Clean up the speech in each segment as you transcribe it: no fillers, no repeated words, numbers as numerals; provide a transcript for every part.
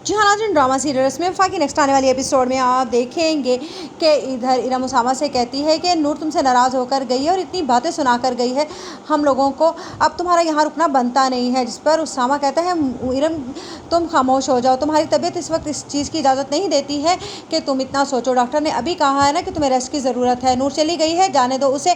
जी हाँ नाज़रीन, drama serial रस्म वफ़ा की नेक्स्ट आने वाली एपिसोड में आप देखेंगे कि इधर इरम उसामा से कहती है कि नूर तुमसे नाराज़ होकर गई है और इतनी बातें सुना कर गई है हम लोगों को, अब तुम्हारा यहाँ रुकना बनता नहीं है। जिस पर उसामा कहता है इरम तुम खामोश हो जाओ, तुम्हारी तबीयत इस वक्त इस चीज़ की इजाज़त नहीं देती है कि तुम इतना सोचो। डॉक्टर ने अभी कहा है ना कि तुम्हें रेस्ट की ज़रूरत है। नूर चली गई है, जाने दो उसे,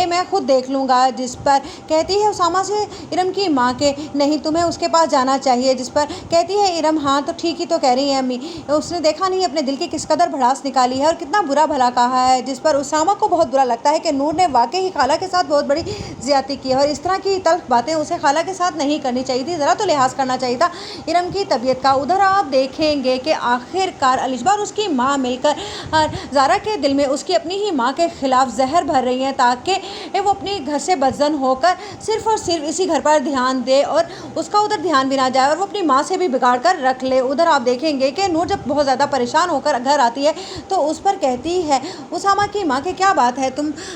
मैं खुद देख लूँगा। जिस पर कहती है उसामा से इरम की माँ के नहीं तुम्हें उसके पास जाना चाहिए। जिस पर कहती है इरम हाँ तो ठीक ही तो कह रही है अम्मी, उसने देखा नहीं अपने दिल की किस कदर भड़ास निकाली है और कितना बुरा भला कहा है। जिस पर उसामा को बहुत बुरा लगता है कि नूर ने वाकई ही खाला के साथ बहुत बड़ी ज़्यादती की है और इस तरह की तल्ख बातें उसे खाला के साथ नहीं करनी चाहिए थी, ज़रा तो लिहाज करना चाहिए था इरम की तबीयत का। उधर आप देखेंगे कि आखिरकार अलिशबा और उसकी माँ मिलकर ज़ारा के दिल में उसकी अपनी ही माँ के ख़िलाफ़ जहर भर रही हैं ताकि वो अपने घर से बदजन होकर सिर्फ़ और सिर्फ इसी घर पर ध्यान दे और उसका उधर ध्यान भी ना जाए और वो अपनी माँ से भी बिगाड़ कर रख ले। उधर आप देखेंगे कि नूर जब बहुत ज़्यादा परेशान होकर घर आती है तो उस पर कहती है उसामा की माँ के क्या बात है,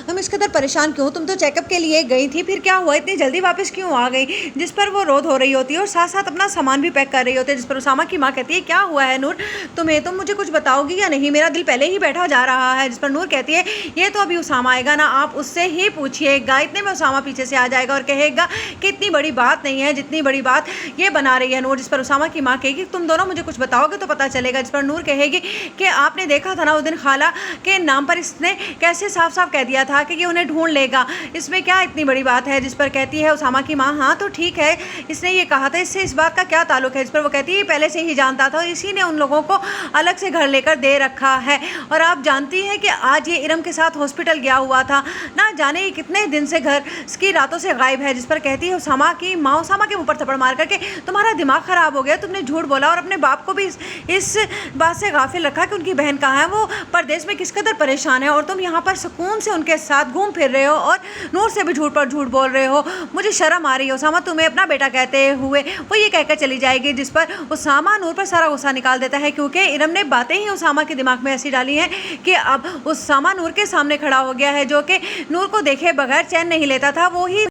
हम इस कदर परेशान क्यों, तुम तो चेकअप के लिए गई थी, फिर क्या हुआ, इतनी जल्दी वापस क्यों आ गई। जिस पर वो रोध हो रही होती है और साथ साथ अपना सामान भी पैक कर रही होती है। जिस पर उसामा की माँ कहती है क्या हुआ है नूर तुम्हें, तुम मुझे कुछ बताओगी या नहीं, मेरा दिल पहले ही बैठा जा रहा है। जिस पर नूर कहती है ये तो अभी उसामा आएगा ना, आप उससे ही पूछिएगा। इतने में उसामा पीछे से आ जाएगा और कहेगा कि इतनी बड़ी बात नहीं है जितनी बड़ी बात ये बना रही है नूर। जिस पर उसामा की माँ कहेगी तुम दोनों मुझे कुछ बताओगे तो पता चलेगा। जिस पर नूर कहेगी कि आपने देखा था ना उस दिन खाला के नाम पर इसने कैसे साफ साफ कह दिया था कि ये उन्हें ढूंढ लेगा, इसमें क्या इतनी बड़ी बात है। जिस पर कहती है उसामा की माँ हाँ तो ठीक है, इसने ये कहा था, इससे इस बात का क्या ताल्लुक है। जिस पर वो कहती है पहले से ही जानता था और इसी ने उन लोगों को अलग से घर लेकर दे रखा है और आप जानती हैं कि आज ये इरम के साथ हॉस्पिटल गया हुआ था, ना जाने कितने दिन से घर की रातों से गायब है। जिस पर कहती है उसामा की माँ उसामा के मुँह पर थप्पड़ मार करके तुम्हारा दिमाग ख़राब हो गया, तुमने झूठ बोला और अपने बाप को भी इस बात से गाफिल रखा कि उनकी बहन कहाँ है, वो परदेश में किस कदर परेशान है और तुम यहाँ पर सुकून से उनके साथ घूम फिर रहे हो और नूर से भी झूठ पर झूठ बोल रहे हो। मुझे शर्म आ रही है उसामा तुम्हें अपना बेटा कहते हुए। वो ये कहकर चली जाएगी। जिस पर उसामा नूर पर सारा गुस्सा निकाल देता है क्योंकि इरम ने बातें ही उसामा के दिमाग में ऐसी डाली हैं कि अब उसामा नूर के सामने खड़ा हो गया है जो कि नूर को देखे बगैर चैन नहीं लेता था। वो ही